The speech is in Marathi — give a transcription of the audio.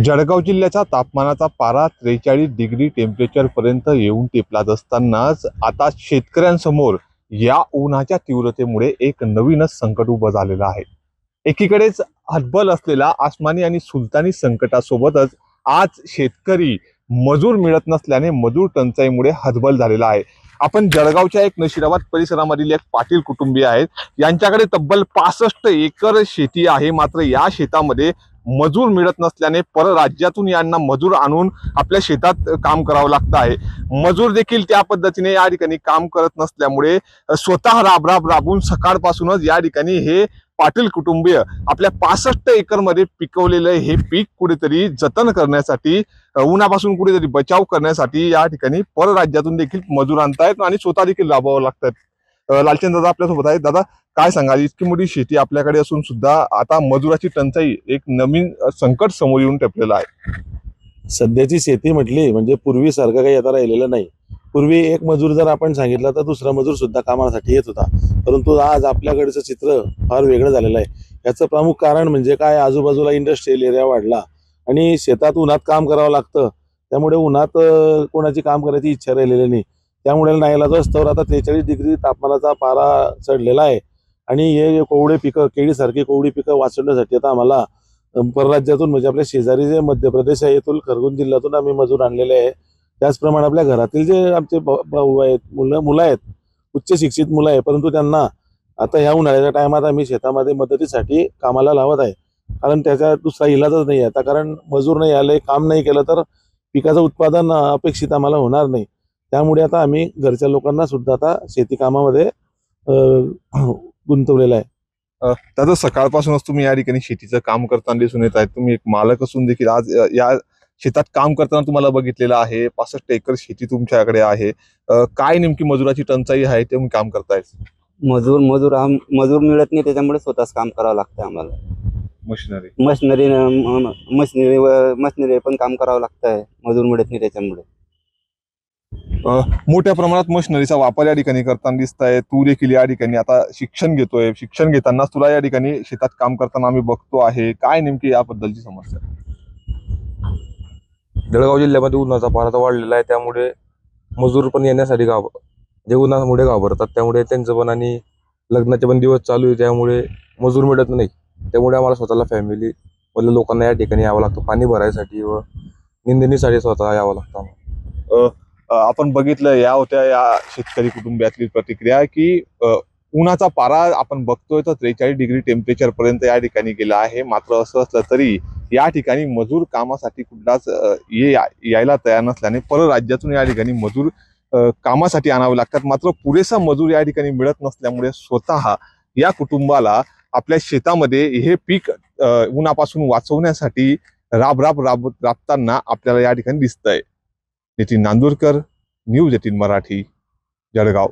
जळगाव जिल्ह्याच्या तापमानाचा पारा 43 डिग्री टेम्परेचर पर्यंत येऊन टेपलात असतानाच आता शेतकऱ्यांसमोर या उन्हाच्या तीव्रतेमुळे एक नवीनच संकट उभं झालेलं आहे। एकीकडेच हतबल असलेला आसमानी आणि सुलतानी संकटासोबतच आज शेतकरी मजूर मिळत नसल्याने मजूर टंचाईमुळे हतबल झालेला आहे। आपण जळगावच्या एक नशिराबाद परिसरामधील एक पाटील कुटुंबीय आहेत। यांच्याकडे तब्बल 65 एकर शेती आहे। मात्र या शेतामध्ये मजूर मिळत नसल्याने परराज्यातून यांना मजूर आणून आपल्या शेतात काम करावं लागतं आहे। मजूर देखील त्या पद्धतीने या ठिकाणी काम करत नसल्यामुळे स्वतः राबून सकाळपासूनच या ठिकाणी हे पाटील कुटुंबीय आपल्या 65 एकर मध्ये पिकवलेलं हे पीक कुठेतरी जतन करण्यासाठी, उन्हापासून कुठेतरी बचाव करण्यासाठी या ठिकाणी परराज्यातून देखील मजूर आणतायत आणि स्वतः देखील राबवावं लागतात। लालचंद दादा आपल्यासोबत आहेत। दादा, काय सांगाल, इतकी मोठी शेती आपल्याकडे असून सुद्धा आता मजुराची टंचाई एक नवीन संकट समोर येऊन ठेपलेलं आहे। सध्याची शेती म्हटली म्हणजे पूर्वीसारखं काही आता राहिलेलं नाही। पूर्वी एक मजूर जर आपण सांगितलं तर दुसरा मजूर सुद्धा कामासाठी येत होता, परंतु आज आपल्याकडचं चित्र फार वेगळं झालेलं आहे। याचं प्रमुख कारण म्हणजे काय, आजूबाजूला इंडस्ट्रियल एरिया वाढला आणि शेतात उन्हात काम करावं लागतं, त्यामुळे उन्हात कोणाची काम करायची इच्छा राहिलेली नाही। त्यामुळे नाईलाजास्तव आता 43 डिग्री तापमानाचा पारा चढलेला आहे आणि हे कोवळे पिकं, केळीसारखी कोवळी पिकं वाचवण्यासाठी आता आम्हाला परराज्यातून म्हणजे आपल्या शेजारी जे मध्य प्रदेश आहे येथून खरगोन जिल्ह्यातून आम्ही मजूर आणलेले आहे। त्याचप्रमाणे आपल्या घरातील जे आमचे भाऊ आहेत, मुलं आहेत, उच्च शिक्षित मुलं आहे, परंतु त्यांना आता ह्या उन्हाळ्याच्या टायमात आम्ही शेतामध्ये मदतीसाठी कामाला लावत आहे। कारण त्याचा दुसरा इलाजच नाही आहे आता, कारण मजूर नाही आले, काम नाही केलं तर पिकाचं उत्पादन अपेक्षित आम्हाला होणार नाही। त्यामुळे आता आम्ही घरच्या लोकांना सुद्धा आता शेती कामामध्ये गुंतवलेलं आहे। दादा, सकाळपासूनच तुम्ही या ठिकाणी शेतीचं काम करताना दिसून येत आहेत। तुम्ही एक मालक असून देखील आज या शेतात काम करताना तुम्हाला बघितलेलं आहे। 65 एकर शेती तुमच्याकडे आहे। काय नेमकी मजुराची टंचाई आहे, ते तुम्ही काम करताय? मजूर मिळत नाही, त्याच्यामुळे स्वतःच काम करावं लागतं आम्हाला। मशिनरी मशिनरी पण काम करावं लागतंय, मजूर मिळत नाही त्याच्यामुळे। मोठ्या प्रमाणात मशिनरीचा वापर या ठिकाणी करताना दिसत आहे। तू देखील या ठिकाणी आता शिक्षण घेतोय, शिक्षण घेताना तुला या ठिकाणी शेतात काम करताना आम्ही बघतो आहे। काय नेमकी याबद्दलची समस्या? जळगाव जिल्ह्यामध्ये उन्हाचा पारा तर वाढलेला आहे, त्यामुळे मजूर पण येण्यासाठी जे उन्हामुळे घाबरतात, त्यामुळे त्यांचं पण आणि लग्नाचे पण दिवस चालू आहे, त्यामुळे मजूर मिळत नाही। त्यामुळे आम्हाला स्वतःला फॅमिली मधल्या लोकांना या ठिकाणी यावं लागतं, पाणी भरायसाठी व निंदणीसाठी स्वतः यावं लागतं। आपण बघितलं, या होत्या या शेतकरी कुटुंबातली प्रतिक्रिया की उन्हाचा पारा आपण बघतोय तर 43 डिग्री टेम्परेचर पर्यंत या ठिकाणी गेला आहे। मात्र असं असलं तरी या ठिकाणी मजूर कामासाठी कुठलाच यायला तयार नसल्याने परराज्यातून या ठिकाणी मजूर कामासाठी आणावे लागतात। मात्र पुरेसा मजूर या ठिकाणी मिळत नसल्यामुळे स्वतः या कुटुंबाला आपल्या शेतामध्ये हे पीक उन्हापासून वाचवण्यासाठी राबताना आपल्याला या ठिकाणी दिसतंय। नितीन नांदुरकर, न्यूज 18 मराठी, जळगाव।